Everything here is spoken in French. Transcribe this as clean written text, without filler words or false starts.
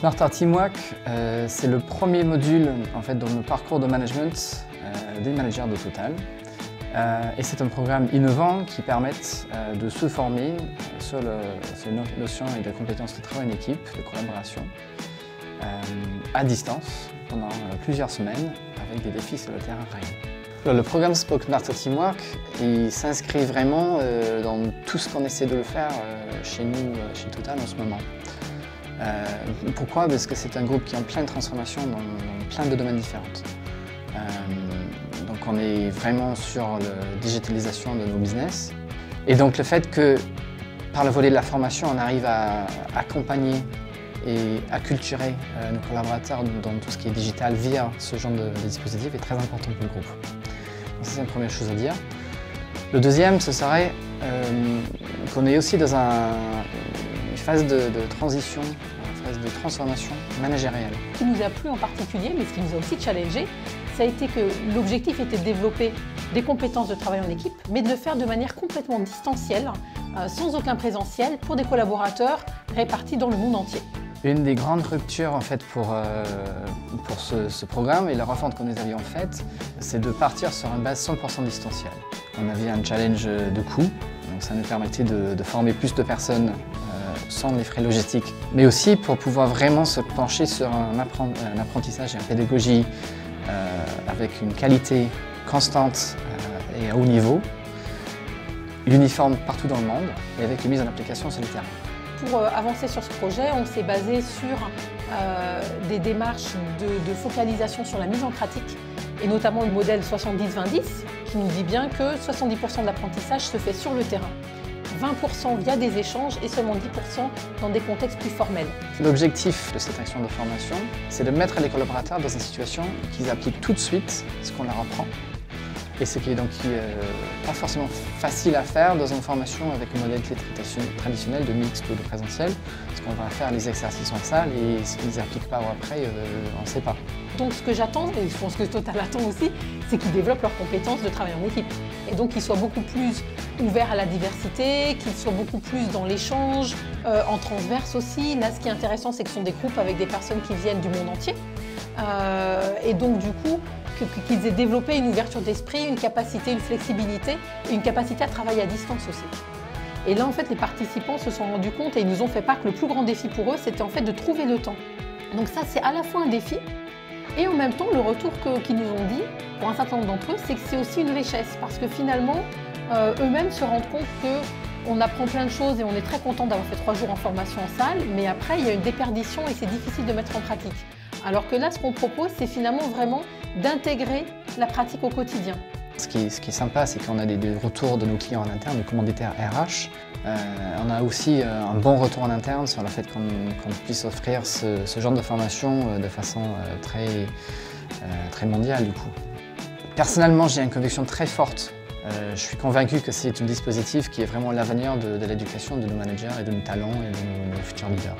Smarter Teamwork, c'est le premier module en fait, dans le parcours de management des managers de Total. Et c'est un programme innovant qui permet de se former sur ces notions et des compétences de travail en équipe, de collaboration, à distance, pendant plusieurs semaines, avec des défis sur le terrain réel. Le programme Smarter Teamwork, il s'inscrit vraiment dans tout ce qu'on essaie de le faire chez nous, chez Total en ce moment. Pourquoi? Parce que c'est un groupe qui est en pleine transformation dans plein de domaines différents. Donc on est vraiment sur la digitalisation de nos business. Et donc le fait que par le volet de la formation, on arrive à accompagner et acculturer nos collaborateurs dans tout ce qui est digital via ce genre de dispositif est très important pour le groupe. Donc ça, c'est la première chose à dire. Le deuxième, ce serait qu'on est aussi dans une phase de transition, une phase de transformation managériale. Ce qui nous a plu en particulier, mais ce qui nous a aussi challengé, ça a été que l'objectif était de développer des compétences de travail en équipe, mais de le faire de manière complètement distancielle, sans aucun présentiel, pour des collaborateurs répartis dans le monde entier. Une des grandes ruptures en fait, pour ce programme et la refonte que nous avions faite, c'est de partir sur une base 100% distancielle. On avait un challenge de coût, donc ça nous permettait de former plus de personnes sans les frais logistiques, mais aussi pour pouvoir vraiment se pencher sur un apprentissage et une pédagogie avec une qualité constante et à haut niveau, uniforme partout dans le monde et avec une mise en application sur le terrain. Pour avancer sur ce projet, on s'est basé sur des démarches de focalisation sur la mise en pratique et notamment le modèle 70-20-10 qui nous dit bien que 70% de l'apprentissage se fait sur le terrain, 20% via des échanges et seulement 10% dans des contextes plus formels. L'objectif de cette action de formation, c'est de mettre les collaborateurs dans une situation qu'ils appliquent tout de suite ce qu'on leur apprend. Et ce qui est donc pas forcément facile à faire dans une formation avec une modalité traditionnelle de mixte ou de présentiel, parce qu'on va faire les exercices en salle et ce qu'ils n'appliquent pas après, on ne sait pas. Donc ce que j'attends, et je pense que Total attend aussi, c'est qu'ils développent leurs compétences de travail en équipe. Et donc qu'ils soient beaucoup plus ouverts à la diversité, qu'ils soient beaucoup plus dans l'échange, en transverse aussi. Là, ce qui est intéressant, c'est que ce sont des groupes avec des personnes qui viennent du monde entier. Et donc du coup, qu'ils aient développé une ouverture d'esprit, une capacité, une flexibilité, une capacité à travailler à distance aussi. Et là, en fait, les participants se sont rendus compte et ils nous ont fait part que le plus grand défi pour eux, c'était en fait de trouver le temps. Donc ça, c'est à la fois un défi et en même temps, le retour qu'ils nous ont dit, pour un certain nombre d'entre eux, c'est que c'est aussi une richesse parce que finalement, eux-mêmes se rendent compte qu'on apprend plein de choses et on est très content d'avoir fait 3 jours en formation en salle, mais après, il y a une déperdition et c'est difficile de mettre en pratique. Alors que là, ce qu'on propose, c'est finalement vraiment d'intégrer la pratique au quotidien. Ce qui est sympa, c'est qu'on a des retours de nos clients en interne, de commanditaires RH. On a aussi un bon retour en interne sur le fait qu'on puisse offrir ce genre de formation de façon très mondiale du coup. Personnellement, j'ai une conviction très forte. Je suis convaincu que c'est un dispositif qui est vraiment l'avenir de l'éducation de nos managers et de nos talents et de nos futurs leaders.